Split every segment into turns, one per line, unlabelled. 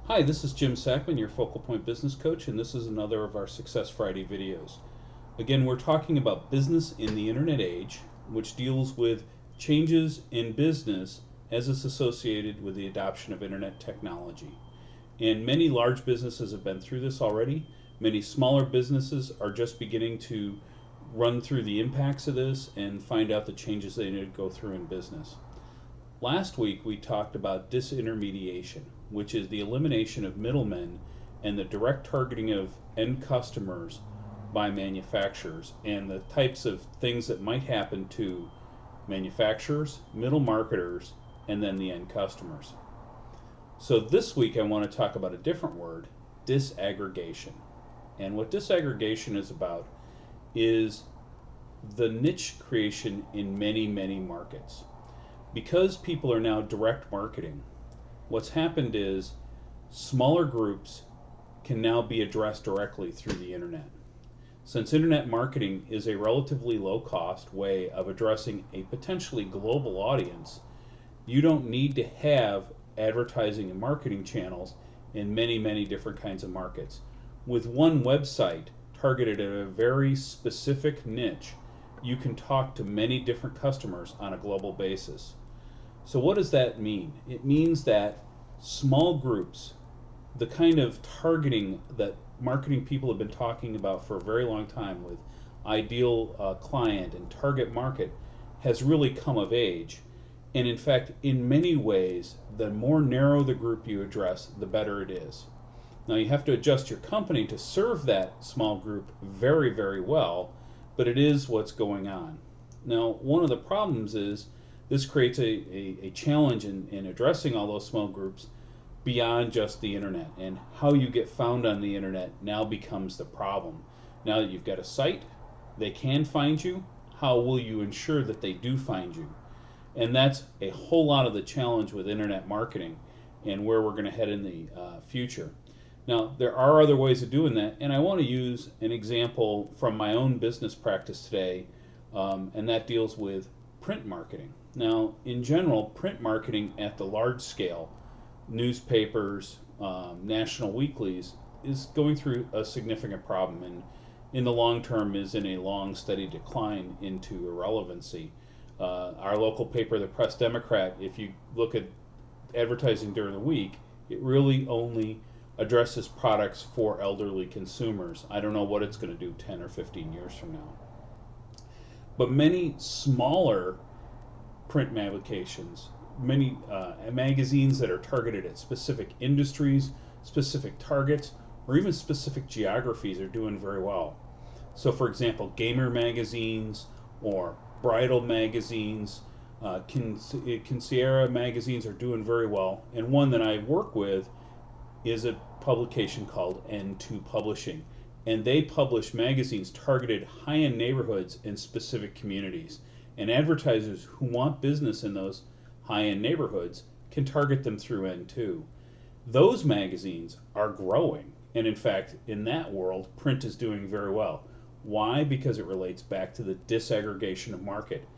Hi, this is Jim Sackman, your Focal Point Business Coach, and this is another of our Success Friday videos. Again, we're talking about business in the internet age, which deals with changes in business as it's associated with the adoption of internet technology. And many large businesses have been through this already. Many smaller businesses are just beginning to run through the impacts of this and find out the changes they need to go through in business. Last week we talked about disintermediation, which is the elimination of middlemen and the direct targeting of end customers by manufacturers and the types of things that might happen to manufacturers, middle marketers, and then the end customers. So this week I want to talk about a different word, disaggregation. And what disaggregation is about is the niche creation in many, many markets. Because people are now direct marketing, what's happened is smaller groups can now be addressed directly through the internet. Since internet marketing is a relatively low cost way of addressing a potentially global audience, you don't need to have advertising and marketing channels in many, many different kinds of markets. With one website targeted at a very specific niche, you can talk to many different customers on a global basis. So what does that mean? It means that small groups, the kind of targeting that marketing people have been talking about for a very long time with ideal client and target market, has really come of age. And in fact, in many ways, the more narrow the group you address, the better it is. Now you have to adjust your company to serve that small group very, very well, but it is what's going on. Now, one of the problems is this creates a challenge in addressing all those small groups beyond just the internet, and how you get found on the internet now becomes the problem. Now that you've got a site, they can find you. How will you ensure that they do find you? And that's a whole lot of the challenge with internet marketing and where we're going to head in the future. Now, there are other ways of doing that, and I want to use an example from my own business practice today, and that deals with print marketing. Now, in general, print marketing at the large scale, newspapers, national weeklies, is going through a significant problem, and in the long term is in a long, steady decline into irrelevancy. Our local paper, the Press Democrat, if you look at advertising during the week, it really only addresses products for elderly consumers. I don't know what it's going to do 10 or 15 years from now. But many smaller print publications, many magazines that are targeted at specific industries, specific targets, or even specific geographies are doing very well. So for example, gamer magazines or bridal magazines, Quinceañera magazines are doing very well. And one that I work with is a publication called N2 Publishing. And they publish magazines targeted high-end neighborhoods in specific communities. And advertisers who want business in those high-end neighborhoods can target them through N2. Those magazines are growing. And in fact, in that world, print is doing very well. Why? Because it relates back to the disaggregation of market.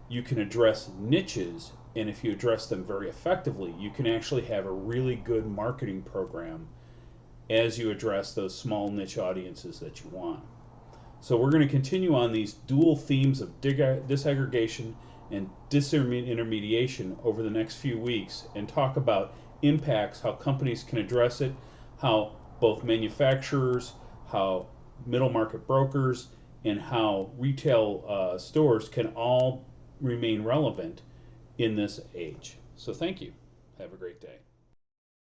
You can address niches, and if you address them very effectively, you can actually have a really good marketing program as you address those small niche audiences that you want. So we're going to continue on these dual themes of disaggregation and disintermediation over the next few weeks and talk about impacts, how companies can address it, how both manufacturers, how middle market brokers, and how retail stores can all remain relevant in this age. So thank you. Have a great day.